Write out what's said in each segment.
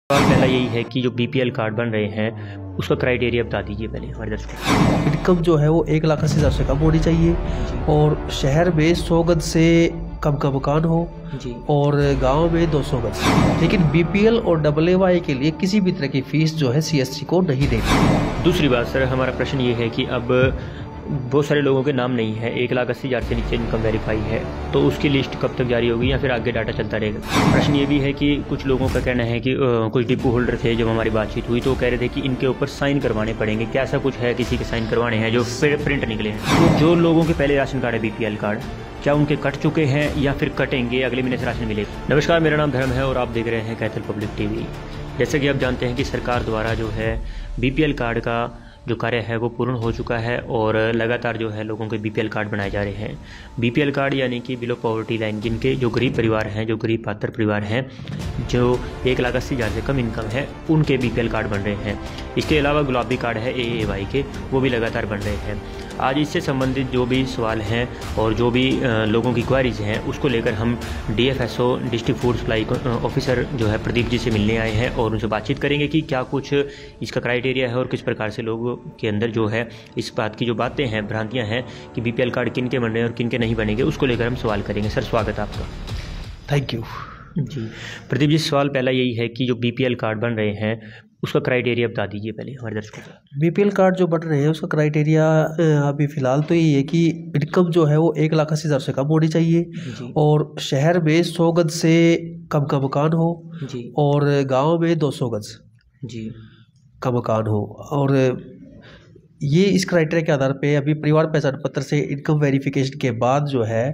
सवाल पहला यही है कि जो बीपीएल कार्ड बन रहे हैं उसका क्राइटेरिया बता दीजिए पहले हमारे दर्शकों को। इनकम जो है वो 1,80,000 से कम होनी चाहिए और शहर में 100 गज से कम का मकान हो जी। और गांव में 200 गज। लेकिन बीपीएल और AAY के लिए किसी भी तरह की फीस जो है सीएससी को नहीं देनी। दूसरी बात सर, हमारा प्रश्न ये है कि अब बहुत सारे लोगों के नाम नहीं है, 1,80,000 से नीचे इनकम वेरीफाई है, तो उसकी लिस्ट कब तक जारी होगी या फिर आगे डाटा चलता रहेगा। प्रश्न ये भी है कि कुछ लोगों का कहना है कि कुछ डिपो होल्डर थे, जब हमारी बातचीत हुई तो कह रहे थे कि इनके ऊपर साइन करवाने पड़ेंगे। क्या ऐसा कुछ है, किसी के साइन करवाने हैं जो प्रिंट निकले हैं? जो लोगों के पहले राशन कार्ड है बीपीएल कार्ड, क्या उनके कट चुके हैं या फिर कटेंगे, अगले महीने से राशन मिलेगा? नमस्कार, मेरा नाम धर्म है और आप देख रहे हैं कैथल पब्लिक टीवी। जैसे कि आप जानते हैं कि सरकार द्वारा जो है बीपीएल कार्ड का जो कार्य है वो पूर्ण हो चुका है और लगातार जो है लोगों के बीपीएल कार्ड बनाए जा रहे हैं। बीपीएल कार्ड यानी कि बिलो पॉवर्टी लाइन, जिनके जो गरीब परिवार हैं, जो गरीब पात्र परिवार हैं, जो 1,80,000 से कम इनकम है, उनके बीपीएल कार्ड बन रहे हैं। इसके अलावा गुलाबी कार्ड है AAY के, वो भी लगातार बन रहे हैं। आज इससे संबंधित जो भी सवाल हैं और जो भी लोगों की क्वारीज हैं उसको लेकर हम DFSO district food supply officer जो है प्रदीप जी से मिलने आए हैं और उनसे बातचीत करेंगे कि क्या कुछ इसका क्राइटेरिया है और किस प्रकार से लोगों के अंदर जो है इस बात की जो बातें हैं, भ्रांतियां हैं कि बीपीएल कार्ड किन के बन रहे हैं और किन के नहीं बनेंगे, उसको लेकर हम सवाल करेंगे। सर, स्वागत है आपका। थैंक यू जी प्रदीप जी, सवाल पहला यही है कि जो बीपीएल कार्ड बन रहे हैं उसका क्राइटेरिया बता दीजिए पहले हमारे दर्शकों को। बीपीएल कार्ड जो बन रहे हैं उसका क्राइटेरिया अभी फ़िलहाल तो यही है कि इनकम जो है वो 1,80,000 से कम होनी चाहिए जी। और शहर में 100 गज से कम का मकान हो जी। और गांव में 200 गज जी का मकान हो। और ये इस क्राइटेरिया के आधार पे अभी परिवार पहचान पत्र से इनकम वेरिफिकेशन के बाद जो है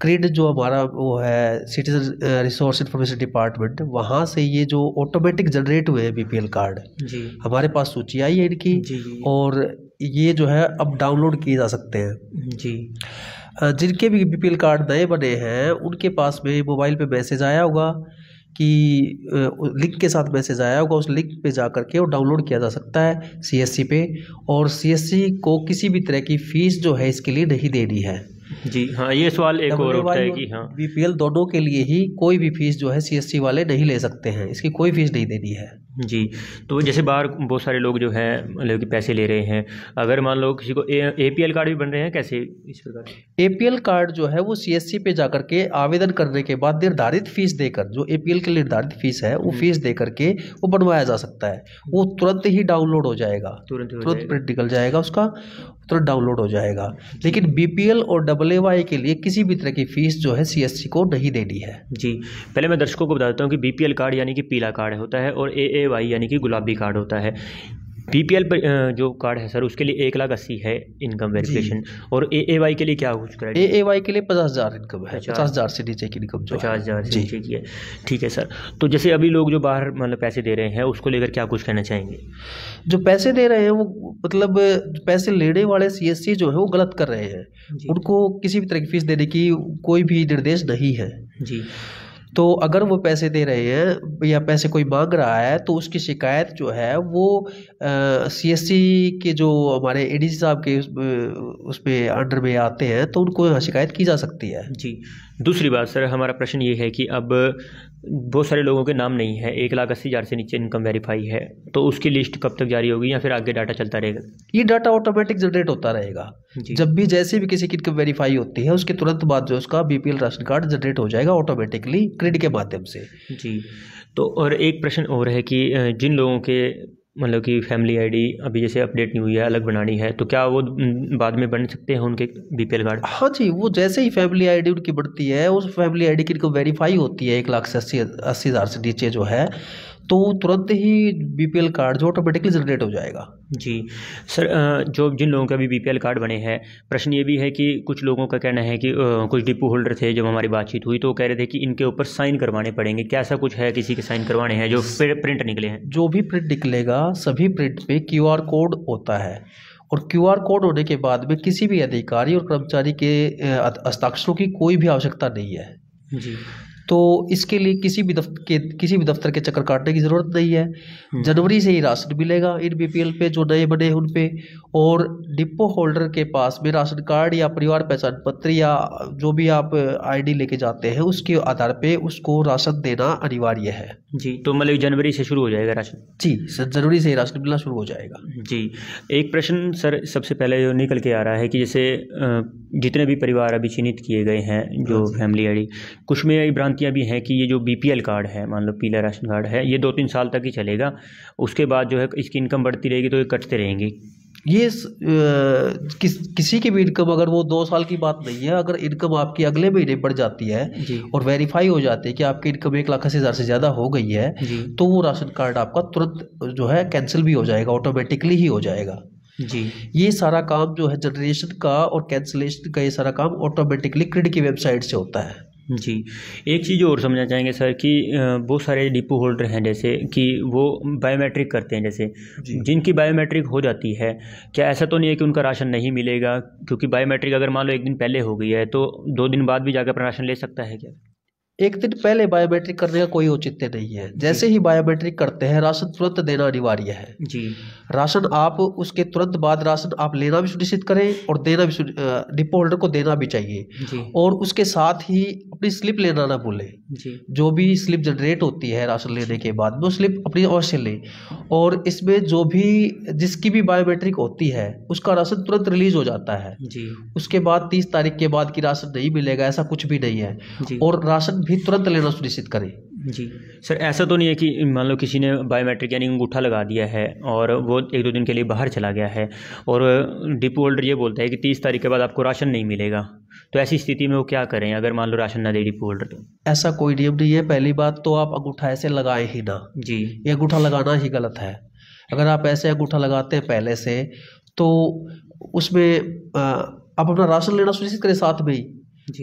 क्रिड जो हमारा वो है सिटीजन रिसोर्स इंफॉर्मेशन डिपार्टमेंट, वहाँ से ये जो ऑटोमेटिक जनरेट हुए हैं बीपीएल कार्ड, जी। हमारे पास सूची आई है इनकी। जी। और ये जो है अब डाउनलोड किए जा सकते हैं। जी। जिनके भी बीपीएल कार्ड नए बने हैं उनके पास में मोबाइल पे मैसेज आया होगा कि लिंक के साथ मैसेज आया होगा, उस लिंक पे जा करके वो डाउनलोड किया जा सकता है सीएससी पे। और सीएससी को किसी भी तरह की फीस जो है इसके लिए नहीं देनी है। जी हाँ, ये सवाल एक और उठता है कि हाँ बीपीएल दोनों के लिए ही कोई भी फीस जो है सीएससी वाले नहीं ले सकते हैं, इसकी कोई फीस नहीं देनी है। जी। तो जैसे बाहर बहुत सारे लोग जो हैं मतलब कि पैसे ले रहे हैं, अगर मान लो किसी को APL कार्ड भी बन रहे हैं, कैसे इस प्रकार? APL कार्ड जो है वो सीएससी पे जाकर के आवेदन करने के बाद निर्धारित फीस देकर, जो APL के लिए निर्धारित फीस है वो फीस दे करके वो बनवाया जा सकता है। वो तुरंत ही डाउनलोड हो जाएगा, तुरंत प्रिंट निकल जाएगा उसका, तुरंत डाउनलोड हो जाएगा। लेकिन बीपीएल और AAY के लिए किसी भी तरह की फीस जो है सीएससी को नहीं देनी है। जी, पहले मैं दर्शकों को बता देता हूँ कि बीपीएल कार्ड यानी कि पीला कार्ड होता है और AAY यानी कि गुलाबी कार्ड होता है। बीपीएल जो कार्ड है सर उसके लिए 1,80,000 है इनकम वेरिफिकेशन, और AAY के लिए क्या कुछ क्राइटेरिया? AAY के लिए 50,000 इनकम है, 50,000 से नीचे की इनकम 50,000 से नीचे की है। ठीक है सर, तो जैसे अभी लोग जो बाहर मतलब पैसे दे रहे हैं उसको लेकर क्या कुछ कहना चाहेंगे? जो पैसे दे रहे हैं वो मतलब पैसे लेने वाले सीएससी जो है वो गलत कर रहे हैं, उनको किसी भी तरह की फीस देने की कोई भी निर्देश नहीं है। जी। तो अगर वो पैसे दे रहे हैं या पैसे कोई मांग रहा है तो उसकी शिकायत जो है वो सीएससी के जो हमारे एडीसी साहब के उसमें अंडर में आते हैं तो उनको शिकायत की जा सकती है। जी। दूसरी बात सर, हमारा प्रश्न ये है कि अब बहुत सारे लोगों के नाम नहीं है, 1,80,000 से नीचे इनकम वेरीफाई है, तो उसकी लिस्ट कब तक जारी होगी या फिर आगे डाटा चलता रहेगा? ये डाटा ऑटोमेटिक जनरेट होता रहेगा। जब भी जैसे भी किसी की इनकम वेरीफाई होती है उसके तुरंत बाद जो उसका बीपीएल राशन कार्ड जनरेट हो जाएगा ऑटोमेटिकली क्रेडिट के माध्यम से। जी। तो और एक प्रश्न और है कि जिन लोगों के मतलब कि फैमिली आईडी अभी जैसे अपडेट नहीं हुई है, अलग बनानी है, तो क्या वो बाद में बन सकते हैं उनके बीपीएल कार्ड? हाँ जी, वो जैसे ही फैमिली आईडी उनकी बढ़ती है, उस फैमिली आईडी की इनको वेरीफाई होती है 1,80,000 से नीचे जो है, तो तुरंत ही बीपीएल कार्ड जो ऑटोमेटिकली जनरेट हो जाएगा। जी सर, जो जिन लोगों का भी बीपीएल कार्ड बने हैं, प्रश्न ये भी है कि कुछ लोगों का कहना है कि कुछ डिपो होल्डर थे, जब हमारी बातचीत हुई तो कह रहे थे कि इनके ऊपर साइन करवाने पड़ेंगे। क्या ऐसा कुछ है, किसी के साइन करवाने हैं जो प्रिंट निकले हैं? जो भी प्रिंट निकलेगा सभी प्रिंट पे QR कोड होता है और QR कोड होने के बाद में किसी भी अधिकारी और कर्मचारी के हस्ताक्षरों की कोई भी आवश्यकता नहीं है। जी। तो इसके लिए किसी भी दफ्तर के चक्कर काटने की ज़रूरत नहीं है। जनवरी से ही राशन मिलेगा इन बीपीएल पे जो नए बने हैं उन पे, और डिपो होल्डर के पास में राशन कार्ड या परिवार पहचान पत्र या जो भी आप आईडी लेके जाते हैं उसके आधार पे उसको राशन देना अनिवार्य है। जी, तो मतलब जनवरी से शुरू हो जाएगा राशन? जी सर, जनवरी से ही राशन मिलना शुरू हो जाएगा। जी, एक प्रश्न सर सबसे पहले जो निकल के आ रहा है कि जैसे जितने भी परिवार अभी चिन्हित किए गए हैं जो फैमिली आईडी, कुछ में ये भ्रांतियाँ भी हैं कि ये जो बीपीएल कार्ड है, मान लो पीला राशन कार्ड है, ये 2-3 साल तक ही चलेगा, उसके बाद जो है इसकी इनकम बढ़ती रहेगी तो ये कटते रहेंगी। ये किसी की भी इनकम, अगर वो 2 साल की बात नहीं है, अगर इनकम आपकी अगले महीने बढ़ जाती है और वेरीफाई हो जाती है कि आपकी इनकम 1,80,000 से ज़्यादा हो गई है, तो वो राशन कार्ड आपका तुरंत जो है कैंसिल भी हो जाएगा, ऑटोमेटिकली ही हो जाएगा। जी, ये सारा काम जो है जनरेशन का और कैंसिलेशन का, ये सारा काम ऑटोमेटिकली क्रेडिट की वेबसाइट से होता है। जी, एक चीज़ और समझना चाहेंगे सर कि बहुत सारे डिपो होल्डर हैं जैसे कि वो बायोमेट्रिक करते हैं, जैसे जिनकी बायोमेट्रिक हो जाती है, क्या ऐसा तो नहीं है कि उनका राशन नहीं मिलेगा? क्योंकि बायोमेट्रिक अगर मान लो 1 दिन पहले हो गई है तो 2 दिन बाद भी जाकर अपना राशन ले सकता है क्या? 1 दिन पहले बायोमेट्रिक करने का कोई औचित्य नहीं है। जैसे ही बायोमेट्रिक करते हैं राशन तुरंत देना अनिवार्य है। जी, राशन आप उसके तुरंत बाद राशन आप लेना भी सुनिश्चित करें और देना भी, डिपो होल्डर को देना भी चाहिए जी, और उसके साथ ही अपनी स्लिप लेना ना भूलें। जी, जो भी स्लिप जनरेट होती है राशन लेने के बाद वो स्लिप अपनी अवश्य लें, और इसमें जो भी जिसकी भी बायोमेट्रिक होती है उसका राशन तुरंत रिलीज हो जाता है। जी, उसके बाद 30 तारीख के बाद की राशन नहीं मिलेगा, ऐसा कुछ भी नहीं है। जी, और राशन भी तुरंत लेना सुनिश्चित करें। जी सर, ऐसा तो नहीं है कि मान लो किसी ने बायोमेट्रिक यानी अंगूठा लगा दिया है और वो 1-2 दिन के लिए बाहर चला गया है और डिपो होल्डर ये बोलता है कि 30 तारीख के बाद आपको राशन नहीं मिलेगा, तो ऐसी स्थिति में वो क्या करें अगर मान लो राशन ना दे डिपो होल्डर? तो ऐसा कोई नियम नहीं है। पहली बात तो आप अंगूठा ऐसे लगाए ही ना। जी, ये अंगूठा लगाना ही गलत है। अगर आप ऐसे अंगूठा लगाते हैं पहले से, तो उसमें आप अपना राशन लेना सुनिश्चित करें साथ में ही,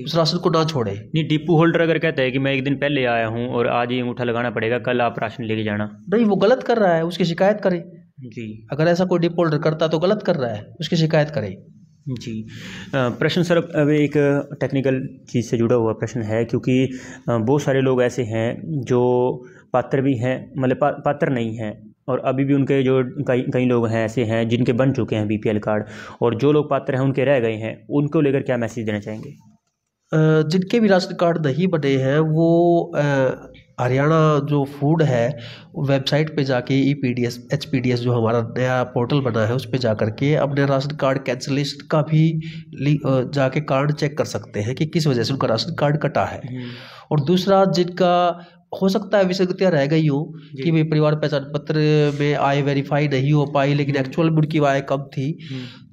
उस राशन को ना छोड़े। नहीं, डिपो होल्डर अगर कहता है कि मैं 1 दिन पहले आया हूँ और आज ही अंगूठा लगाना पड़ेगा, कल आप राशन लेके जाना, नहीं, वो गलत कर रहा है, उसकी शिकायत करें। जी, अगर ऐसा कोई डिपो होल्डर करता तो गलत कर रहा है, उसकी शिकायत करें। जी, प्रश्न सर अब एक टेक्निकल चीज़ से जुड़ा हुआ प्रश्न है, क्योंकि बहुत सारे लोग ऐसे हैं जो पात्र भी हैं, मतलब पात्र नहीं हैं, और अभी भी उनके जो कई लोग हैं ऐसे हैं जिनके बन चुके हैं बीपीएल कार्ड, और जो लोग पात्र हैं उनके रह गए हैं, उनको लेकर क्या मैसेज देना चाहेंगे? जिनके भी राशन कार्ड नहीं बने हैं वो हरियाणा जो फूड है वेबसाइट पे जाके EPDS HPDS जो हमारा नया पोर्टल बना है उस पे जा करके अपने राशन कार्ड कैंसिलेशन का भी जाके कार्ड चेक कर सकते हैं कि किस वजह से उनका राशन कार्ड कटा है। और दूसरा, जिनका हो सकता है विसंगतियाँ रह गई हो कि भाई परिवार पहचान पत्र में आय वेरीफाई नहीं हो पाई लेकिन एक्चुअल में उनकी आय कम थी,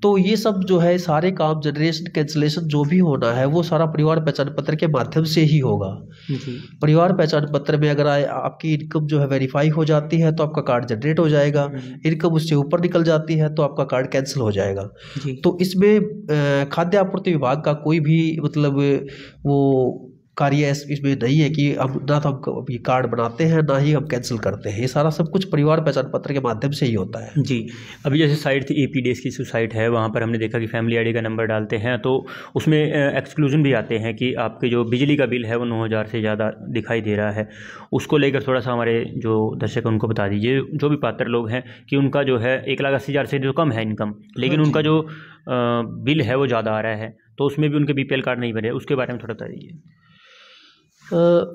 तो ये सब जो है सारे काम जनरेशन कैंसिलेशन जो भी होना है वो सारा परिवार पहचान पत्र के माध्यम से ही होगा। परिवार पहचान पत्र में अगर आपकी इनकम जो है वेरीफाई हो जाती है तो आपका कार्ड जनरेट हो जाएगा, इनकम उससे ऊपर निकल जाती है तो आपका कार्ड कैंसिल हो जाएगा। तो इसमें खाद्य आपूर्ति विभाग का कोई भी मतलब वो कार्य इसमें नहीं है कि अब ना तो हम ये कार्ड बनाते हैं ना ही हम कैंसिल करते हैं, ये सारा सब कुछ परिवार पहचान पत्र के माध्यम से ही होता है। जी, अभी जैसे साइट थी EPDS की साइट है, वहाँ पर हमने देखा कि फैमिली आईडी का नंबर डालते हैं तो उसमें एक्सक्लूजन भी आते हैं कि आपके जो बिजली का बिल है वो 9,000 से ज़्यादा दिखाई दे रहा है। उसको लेकर थोड़ा सा हमारे जो दर्शक उनको बता दीजिए, जो भी पात्र लोग हैं, कि उनका जो है 1,80,000 से जो कम है इनकम, लेकिन उनका जो बिल है वो ज़्यादा आ रहा है, तो उसमें भी उनके BPL कार्ड नहीं बने, उसके बारे में थोड़ा बता दीजिए।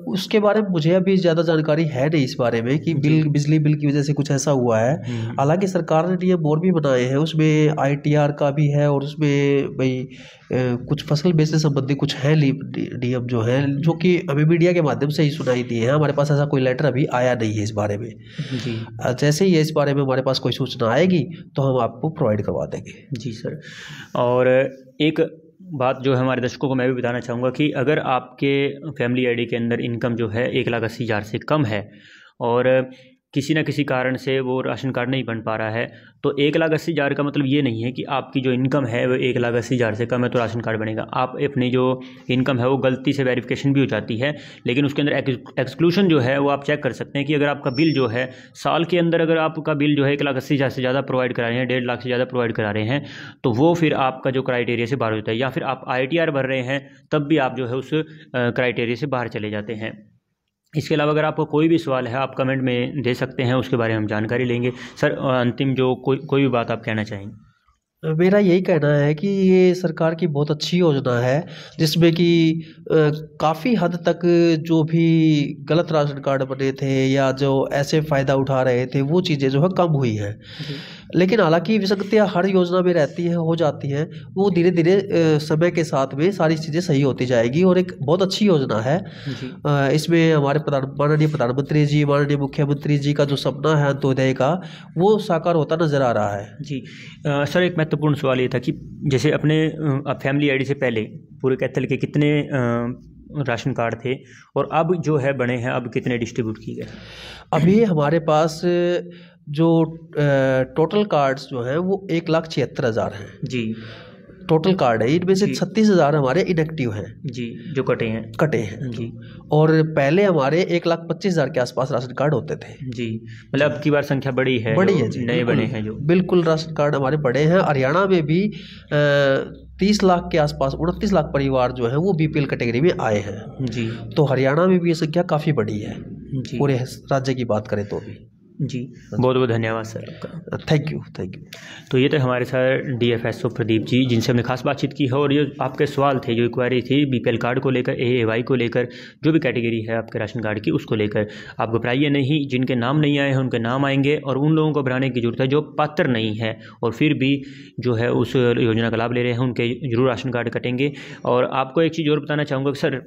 उसके बारे में मुझे अभी ज़्यादा जानकारी है नहीं इस बारे में कि बिजली बिल की वजह से कुछ ऐसा हुआ है। हालांकि सरकार ने नियम और भी बनाए हैं, उसमें ITR का भी है और उसमें भाई कुछ फसल बेच से संबंधित कुछ है नियम जो है, जो कि हमें मीडिया के माध्यम से ही सुनाई दिए हैं। हमारे पास ऐसा कोई लेटर अभी आया नहीं है इस बारे में। जी, जैसे ही इस बारे में हमारे पास कोई सूचना आएगी तो हम आपको प्रोवाइड करवा देंगे। जी सर, और एक बात जो है हमारे दर्शकों को मैं भी बताना चाहूँगा कि अगर आपके फैमिली आईडी के अंदर इनकम जो है 1,80,000 से कम है और किसी न किसी कारण से वो राशन कार्ड नहीं बन पा रहा है, तो 1,80,000 का मतलब ये नहीं है कि आपकी जो इनकम है वो 1,80,000 से कम है तो राशन कार्ड बनेगा। आप अपनी जो इनकम है वो गलती से वेरिफिकेशन भी हो जाती है, लेकिन उसके अंदर एक्सक्लूशन जो है वो आप चेक कर सकते हैं कि अगर आपका बिल जो है साल के अंदर, अगर आपका बिल जो है 1,80,000 से ज़्यादा प्रोवाइड करा रहे हैं, 1.5 लाख से ज़्यादा प्रोवाइड करा रहे हैं, तो वो फिर आपका जो क्राइटेरिया से बाहर होता है। या फिर आप ITR भर रहे हैं तब भी आप जो है उस क्राइटेरिया से बाहर चले जाते हैं। इसके अलावा अगर आपको कोई भी सवाल है आप कमेंट में दे सकते हैं, उसके बारे में हम जानकारी लेंगे। सर अंतिम जो कोई भी बात आप कहना चाहेंगे? मेरा यही कहना है कि ये सरकार की बहुत अच्छी योजना है, जिसमें कि काफ़ी हद तक जो भी गलत राशन कार्ड बने थे या जो ऐसे फ़ायदा उठा रहे थे वो चीज़ें जो है कम हुई हैं। लेकिन हालांकि विसंगतियाँ हर योजना में रहती हैं, हो जाती हैं, वो धीरे धीरे समय के साथ में सारी चीज़ें सही होती जाएगी और एक बहुत अच्छी योजना है। इसमें हमारे माननीय प्रधानमंत्री जी, माननीय मुख्यमंत्री जी का जो सपना है अंत्योदय का, वो साकार होता नज़र आ रहा है। जी सर, एक महत्वपूर्ण सवाल ये था कि जैसे अपने फैमिली ID से पहले पूरे कैथल के कितने राशन कार्ड थे और अब जो है बने हैं, अब कितने डिस्ट्रीब्यूट किए गए? अभी हमारे पास जो टोटल कार्ड्स जो हैं वो 1,76,000 हैं जी। टोटल कार्ड है, इनमें से 36,000 हमारे इनएक्टिव हैं जी, जो कटे हैं जी। और पहले हमारे 1,25,000 के आसपास राशन कार्ड होते थे जी। मतलब अब की बार संख्या बड़ी है जी, नए बने हैं जो बिल्कुल राशन कार्ड हमारे बड़े हैं। हरियाणा में भी 30 लाख के आसपास 29 लाख परिवार जो है वो BPL कैटेगरी में आए हैं जी। तो हरियाणा में भी ये संख्या काफ़ी बड़ी है जी। पूरे राज्य की बात करें तो भी जी। बहुत बहुत धन्यवाद सर आपका। Thank you. तो ये थे हमारे साथ DFSO प्रदीप जी, जिनसे हमने खास बातचीत की है और ये आपके सवाल थे, जो इंक्वायरी थी BPL कार्ड को लेकर, AAY को लेकर, जो भी कैटेगरी है आपके राशन कार्ड की उसको लेकर। आप घबराइए नहीं, जिनके नाम नहीं आए हैं उनके नाम आएंगे और उन लोगों को भराने की जरूरत है जो पात्र नहीं है और फिर भी जो है उस योजना का लाभ ले रहे हैं, उनके जरूर राशन कार्ड कटेंगे। और आपको एक चीज़ और बताना चाहूँगा कि सर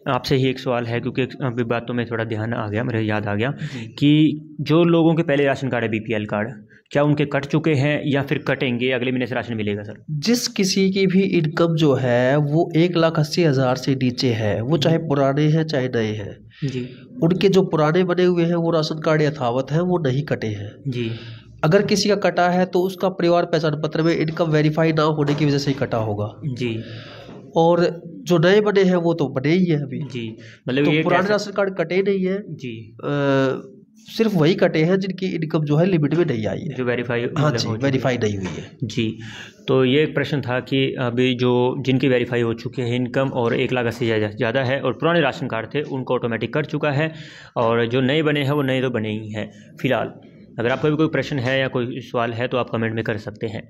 आपसे ही एक सवाल है, क्योंकि अभी बातों में थोड़ा ध्यान आ गया, मेरे याद आ गया कि जो लोगों के पहले राशन कार्ड है BPL कार्ड, क्या उनके कट चुके हैं या फिर कटेंगे, अगले महीने से राशन मिलेगा सर? जिस किसी की भी इनकम जो है वो 1,80,000 से नीचे है, वो चाहे पुराने हैं चाहे नए हैं जी, उनके जो पुराने बने हुए हैं वो राशन कार्ड यथावत हैं, वो नहीं कटे हैं जी। अगर किसी का कटा है तो उसका परिवार पहचान पत्र में इनकम वेरीफाई ना होने की वजह से ही कटा होगा जी। और जो नए बने हैं वो तो बने ही है अभी जी। मतलब तो पुराने राशन कार्ड कटे नहीं है जी, सिर्फ वही कटे हैं जिनकी इनकम जो है लिमिट में नहीं आई है, जो वेरीफाई वेरीफाई नहीं हुई है जी। तो ये एक प्रश्न था कि अभी जो जिनकी वेरीफाई हो चुके हैं इनकम और 1,80,000 से ज़्यादा है और पुराने राशन कार्ड थे उनको ऑटोमेटिक कट चुका है, और जो नए बने हैं वो नए तो बने ही हैं फिलहाल। अगर आपका भी कोई प्रश्न है या कोई सवाल है तो आप कमेंट में कर सकते हैं।